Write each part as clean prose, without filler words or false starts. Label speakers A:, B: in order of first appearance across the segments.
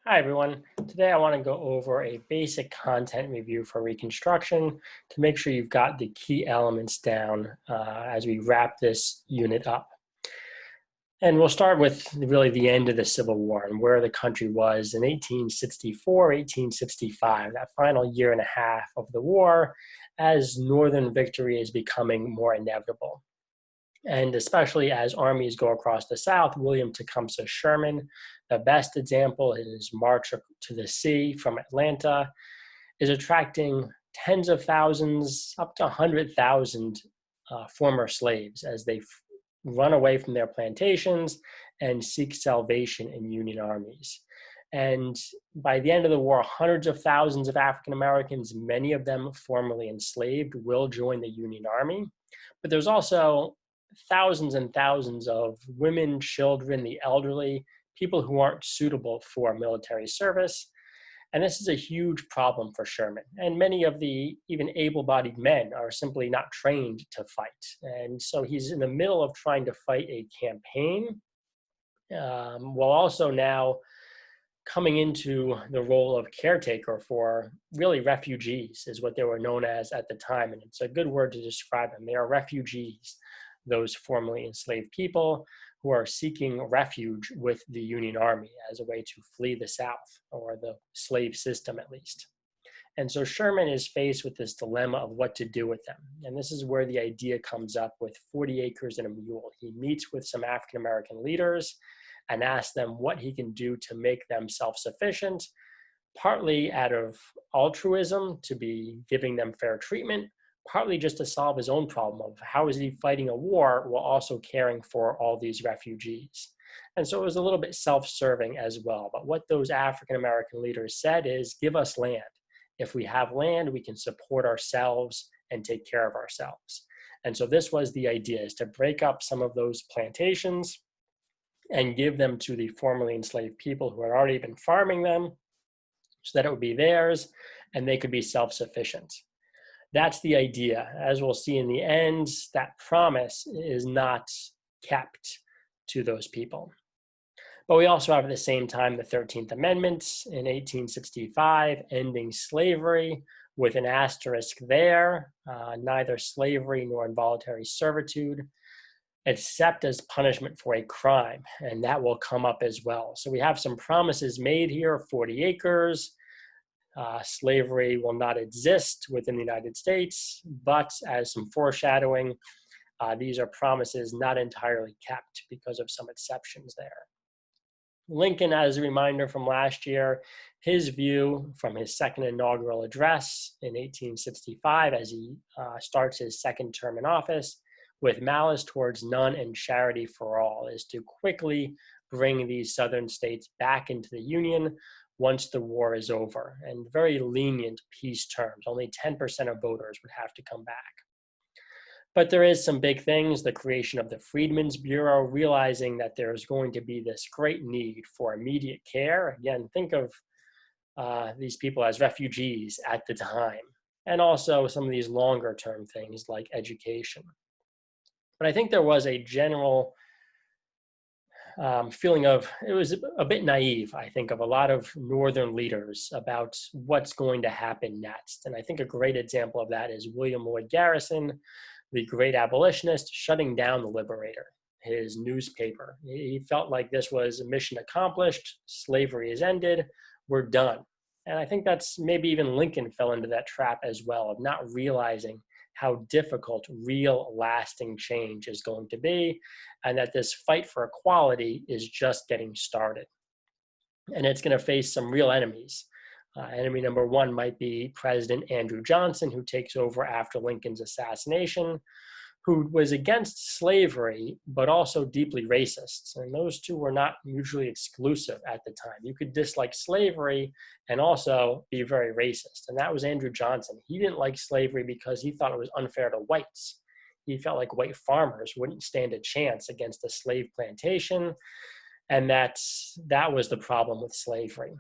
A: Hi, everyone. Today I want to go over a basic content review for Reconstruction to make sure you've got the key elements down as we wrap this unit up. And we'll start with really the end of the Civil War and where the country was in 1864, 1865, that final year and a half of the war, as Northern victory is becoming more inevitable. And especially as armies go across the South, William Tecumseh Sherman, the best example in his march to the sea from Atlanta, is attracting tens of thousands, up to 100,000 former slaves as they run away from their plantations and seek salvation in Union armies. And by the end of the war, hundreds of thousands of African Americans, many of them formerly enslaved, will join the Union Army. But there's also thousands and thousands of women, children, the elderly, people who aren't suitable for military service. And this is a huge problem for Sherman. And many of the even able bodied men are simply not trained to fight. And so he's in the middle of trying to fight a campaign while also now coming into the role of caretaker for really refugees, is what they were known as at the time. And it's a good word to describe them. They are refugees, those formerly enslaved people who are seeking refuge with the Union Army as a way to flee the South, or the slave system at least. And so Sherman is faced with this dilemma of what to do with them. And this is where the idea comes up with 40 acres and a mule. He meets with some African American leaders and asks them what he can do to make them self-sufficient, partly out of altruism to be giving them fair treatment, partly just to solve his own problem of how is he fighting a war while also caring for all these refugees. And so it was a little bit self-serving as well. But what those African American leaders said is, give us land. If we have land, we can support ourselves and take care of ourselves. And so this was the idea, is to break up some of those plantations and give them to the formerly enslaved people who had already been farming them so that it would be theirs and they could be self-sufficient. That's the idea. As we'll see in the end, that promise is not kept to those people. But we also have at the same time the 13th Amendment in 1865, ending slavery with an asterisk there, neither slavery nor involuntary servitude, except as punishment for a crime. And that will come up as well. So we have some promises made here, 40 acres, slavery will not exist within the United States, but as some foreshadowing, these are promises not entirely kept because of some exceptions there. Lincoln, as a reminder from last year, his view from his second inaugural address in 1865 as he starts his second term in office, with malice towards none and charity for all, is to quickly bring these southern states back into the Union once the war is over, and very lenient peace terms. Only 10% of voters would have to come back. But there is some big things, the creation of the Freedmen's Bureau, realizing that there's going to be this great need for immediate care. Again, think of these people as refugees at the time, and also some of these longer term things like education. But I think there was a general feeling of, it was a bit naive, I think, of a lot of Northern leaders about what's going to happen next. And I think a great example of that is William Lloyd Garrison, the great abolitionist, shutting down the Liberator, his newspaper. He felt like this was a mission accomplished, slavery is ended, we're done. And I think that's maybe even Lincoln fell into that trap as well, of not realizing how difficult real lasting change is going to be, and that this fight for equality is just getting started. And it's going to face some real enemies. Enemy number one might be President Andrew Johnson, who takes over after Lincoln's assassination, who was against slavery, but also deeply racist. And those two were not mutually exclusive at the time. You could dislike slavery and also be very racist. And that was Andrew Johnson. He didn't like slavery because he thought it was unfair to whites. He felt like white farmers wouldn't stand a chance against a slave plantation. And that was the problem with slavery.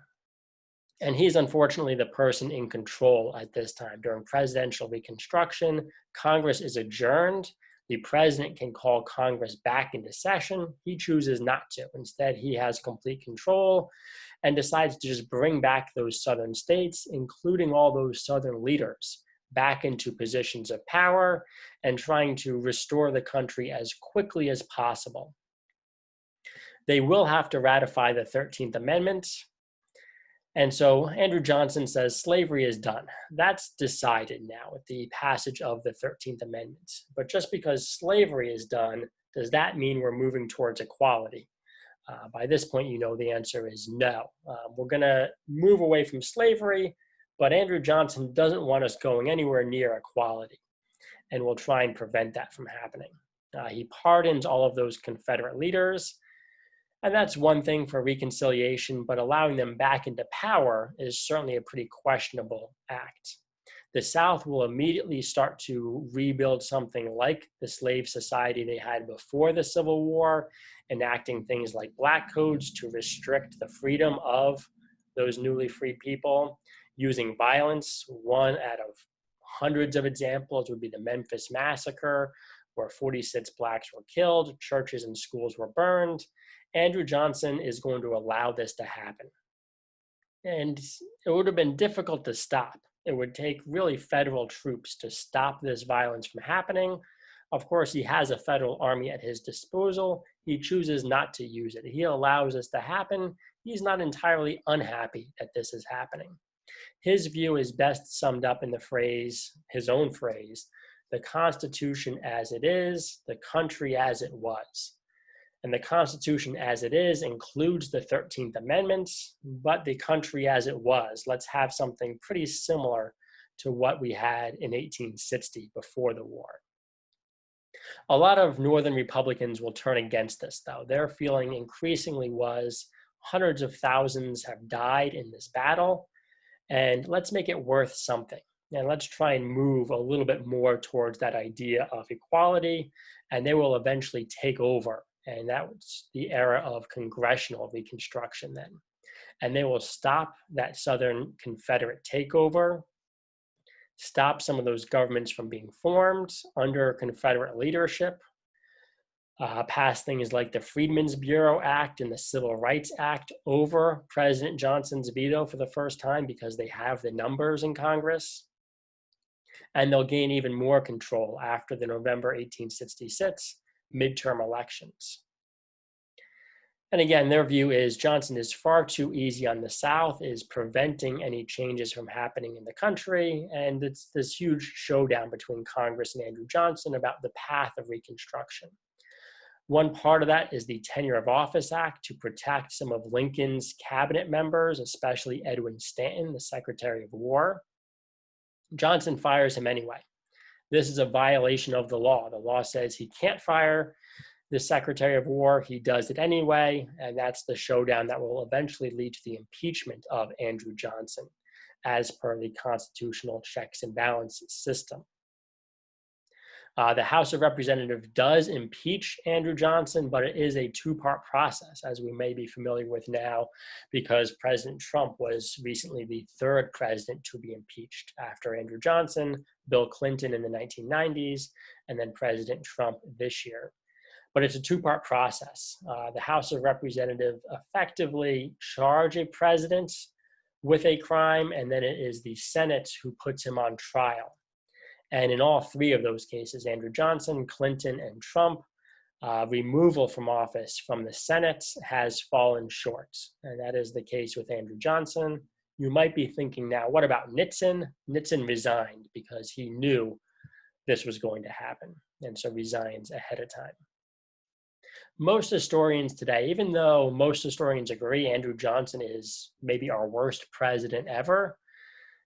A: And he's unfortunately the person in control at this time. During presidential Reconstruction, Congress is adjourned. The president can call Congress back into session. He chooses not to. Instead, he has complete control and decides to just bring back those southern states, including all those southern leaders, back into positions of power and trying to restore the country as quickly as possible. They will have to ratify the 13th Amendment. And so Andrew Johnson says slavery is done. That's decided now with the passage of the 13th Amendment. But just because slavery is done, does that mean we're moving towards equality? By this point, you know the answer is no. We're going to move away from slavery, but Andrew Johnson doesn't want us going anywhere near equality, and will try and prevent that from happening. He pardons all of those Confederate leaders, and that's one thing for reconciliation, but allowing them back into power is certainly a pretty questionable act. The South will immediately start to rebuild something like the slave society they had before the Civil War, enacting things like black codes to restrict the freedom of those newly freed people, using violence. One out of hundreds of examples would be the Memphis Massacre, where 46 blacks were killed, churches and schools were burned. Andrew Johnson is going to allow this to happen. And it would have been difficult to stop. It would take really federal troops to stop this violence from happening. Of course, he has a federal army at his disposal. He chooses not to use it. He allows this to happen. He's not entirely unhappy that this is happening. His view is best summed up in the phrase, his own phrase, the Constitution as it is, the country as it was. And the Constitution as it is includes the 13th Amendment, but the country as it was, let's have something pretty similar to what we had in 1860 before the war. A lot of Northern Republicans will turn against this, though. Their feeling increasingly was hundreds of thousands have died in this battle, and let's make it worth something. And let's try and move a little bit more towards that idea of equality, and they will eventually take over. And that was the era of congressional Reconstruction then. And they will stop that Southern Confederate takeover, stop some of those governments from being formed under Confederate leadership, pass things like the Freedmen's Bureau Act and the Civil Rights Act over President Johnson's veto for the first time because they have the numbers in Congress. And they'll gain even more control after the November 1866 midterm elections. And again, their view is Johnson is far too easy on the South, is preventing any changes from happening in the country, and it's this huge showdown between Congress and Andrew Johnson about the path of Reconstruction. One part of that is the Tenure of Office Act to protect some of Lincoln's cabinet members, especially Edwin Stanton, the Secretary of War. Johnson fires him anyway. This is a violation of the law. The law says he can't fire the Secretary of War. He does it anyway, and that's the showdown that will eventually lead to the impeachment of Andrew Johnson, as per the constitutional checks and balances system. The House of Representatives does impeach Andrew Johnson, but it is a two-part process, as we may be familiar with now, because President Trump was recently the third president to be impeached after Andrew Johnson, Bill Clinton in the 1990s, and then President Trump this year. But it's a two-part process. The House of Representatives effectively charge a president with a crime, and then it is the Senate who puts him on trial. And in all three of those cases, Andrew Johnson, Clinton, and Trump, removal from office from the Senate has fallen short. And that is the case with Andrew Johnson. You might be thinking now, what about Nixon? Nixon resigned because he knew this was going to happen, and so resigns ahead of time. Most historians today, even though most historians agree Andrew Johnson is maybe our worst president ever,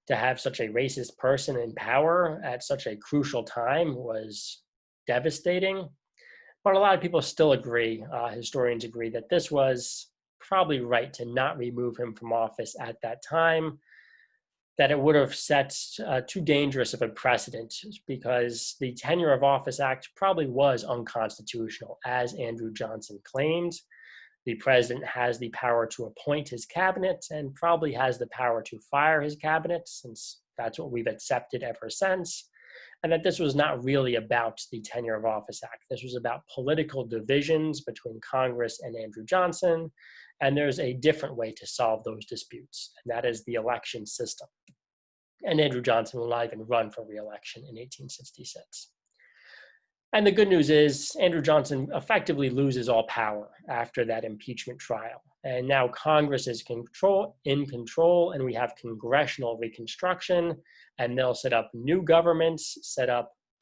A: to have such a racist person in power at such a crucial time was devastating. But a lot of people still agree, historians agree, that this was probably right to not remove him from office at that time, that it would have set too dangerous of a precedent because the Tenure of Office Act probably was unconstitutional, as Andrew Johnson claimed. The president has the power to appoint his cabinet and probably has the power to fire his cabinet, since that's what we've accepted ever since. and that this was not really about the Tenure of Office Act. This was about political divisions between Congress and Andrew Johnson, and there's a different way to solve those disputes, and that is the election system. And Andrew Johnson will not even run for re-election in 1866. And the good news is Andrew Johnson effectively loses all power after that impeachment trial. And now Congress is in control, and we have congressional reconstruction, and they'll set up new governments,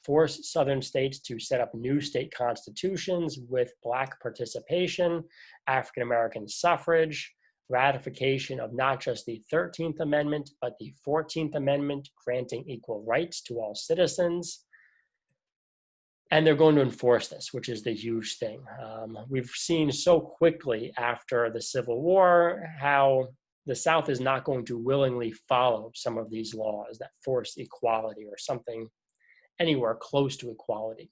A: force Southern states to set up new state constitutions with Black participation, African-American suffrage, ratification of not just the 13th Amendment, but the 14th Amendment, granting equal rights to all citizens. And they're going to enforce this, which is the huge thing. We've seen so quickly after the Civil War how the South is not going to willingly follow some of these laws that force equality or something anywhere close to equality.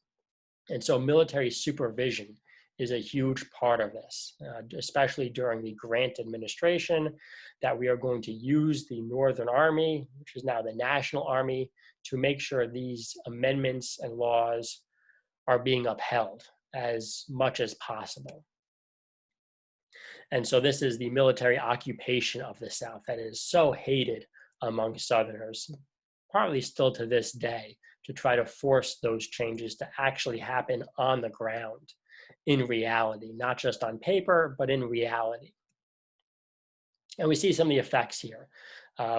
A: And so military supervision is a huge part of this, especially during the Grant administration, that we are going to use the Northern Army, which is now the National Army, to make sure these amendments and laws are being upheld as much as possible. And so this is the military occupation of the South that is so hated among Southerners, partly still to this day, to try to force those changes to actually happen on the ground in reality, not just on paper, but in reality. And we see some of the effects here.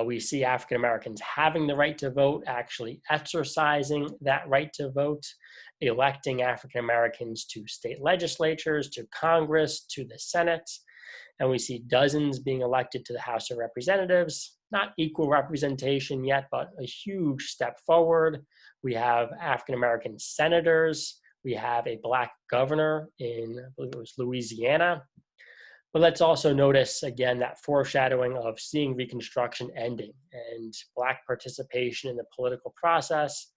A: We see African Americans having the right to vote, actually exercising that right to vote, electing African Americans to state legislatures, to Congress, to the Senate. And we see dozens being elected to the House of Representatives. Not equal representation yet, but a huge step forward. We have African American senators. We have a Black governor in, I believe it was Louisiana. But let's also notice, again, that foreshadowing of seeing Reconstruction ending and Black participation in the political process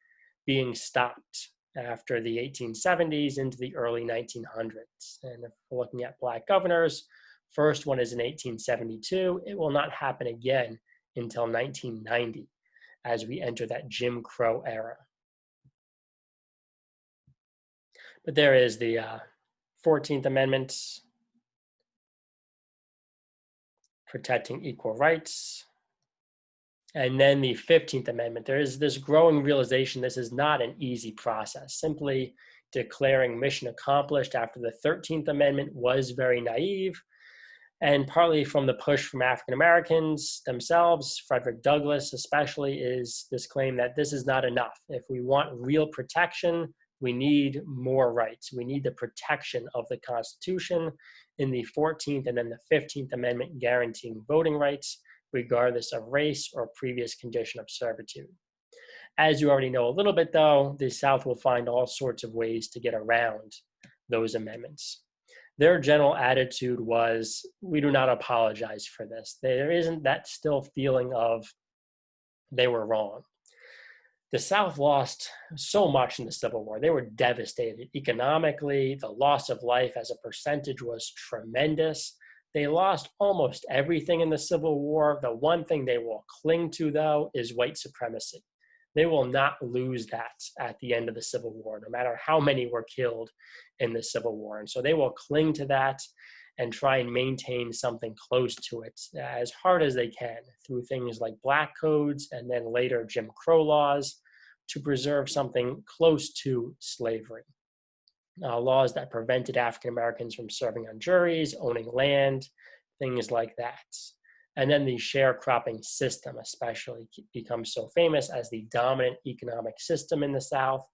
A: being stopped after the 1870s into the early 1900s. And if we're looking at Black governors, first one is in 1872. It will not happen again until 1990 as we enter that Jim Crow era. But there is the 14th Amendment, protecting equal rights. And then the 15th Amendment, there is this growing realization this is not an easy process. Simply declaring mission accomplished after the 13th Amendment was very naive, and partly from the push from African Americans themselves, Frederick Douglass especially, is this claim that this is not enough. If we want real protection, we need more rights. We need the protection of the Constitution in the 14th and then the 15th Amendment guaranteeing voting rights, regardless of race or previous condition of servitude. As you already know a little bit, though, the South will find all sorts of ways to get around those amendments. Their general attitude was, we do not apologize for this. There isn't that still feeling of they were wrong. The South lost so much in the Civil War. They were devastated economically. The loss of life as a percentage was tremendous. They lost almost everything in the Civil War. The one thing they will cling to, though, is white supremacy. They will not lose that at the end of the Civil War, no matter how many were killed in the Civil War. And so they will cling to that and try and maintain something close to it as hard as they can through things like black codes and then later Jim Crow laws to preserve something close to slavery. Laws that prevented African Americans from serving on juries, owning land, things like that. And then the sharecropping system especially becomes so famous as the dominant economic system in the South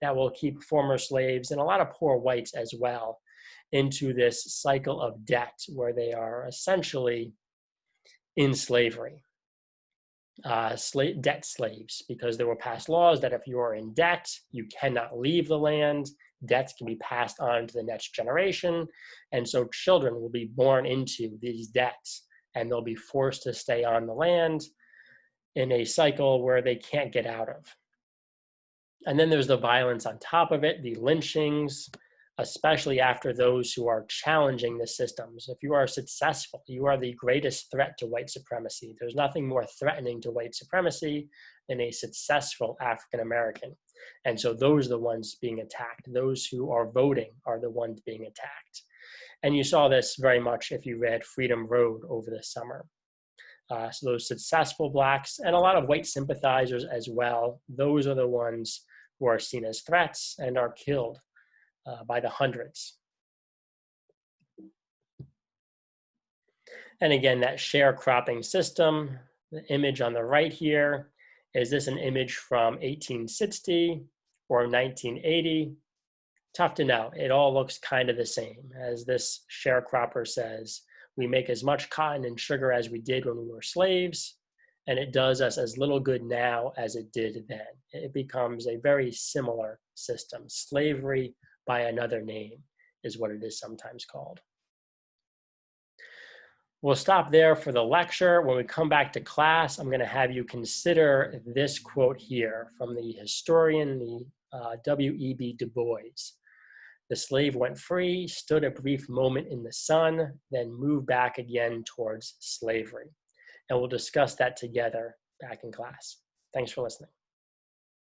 A: that will keep former slaves and a lot of poor whites as well into this cycle of debt where they are essentially in slavery. Debt slaves, because there were passed laws that if you are in debt, you cannot leave the land. Debts can be passed on to the next generation. And so children will be born into these debts and they'll be forced to stay on the land in a cycle where they can't get out of. And then there's the violence on top of it, the lynchings, especially after those who are challenging the systems. If you are successful, you are the greatest threat to white supremacy. There's nothing more threatening to white supremacy than a successful African American. And so those are the ones being attacked. Those who are voting are the ones being attacked. And you saw this very much if you read Freedom Road over the summer. So those successful Blacks and a lot of white sympathizers as well, those are the ones who are seen as threats and are killed by the hundreds. And again, that sharecropping system, the image on the right here, is this an image from 1860 or 1980? Tough to know. It all looks kind of the same. As this sharecropper says, we make as much cotton and sugar as we did when we were slaves, and it does us as little good now as it did then. It becomes a very similar system. Slavery by another name is what it is sometimes called. We'll stop there for the lecture. When we come back to class, I'm going to have you consider this quote here from the historian, W.E.B. Du Bois. The slave went free, stood a brief moment in the sun, then moved back again towards slavery. And we'll discuss that together back in class. Thanks for listening.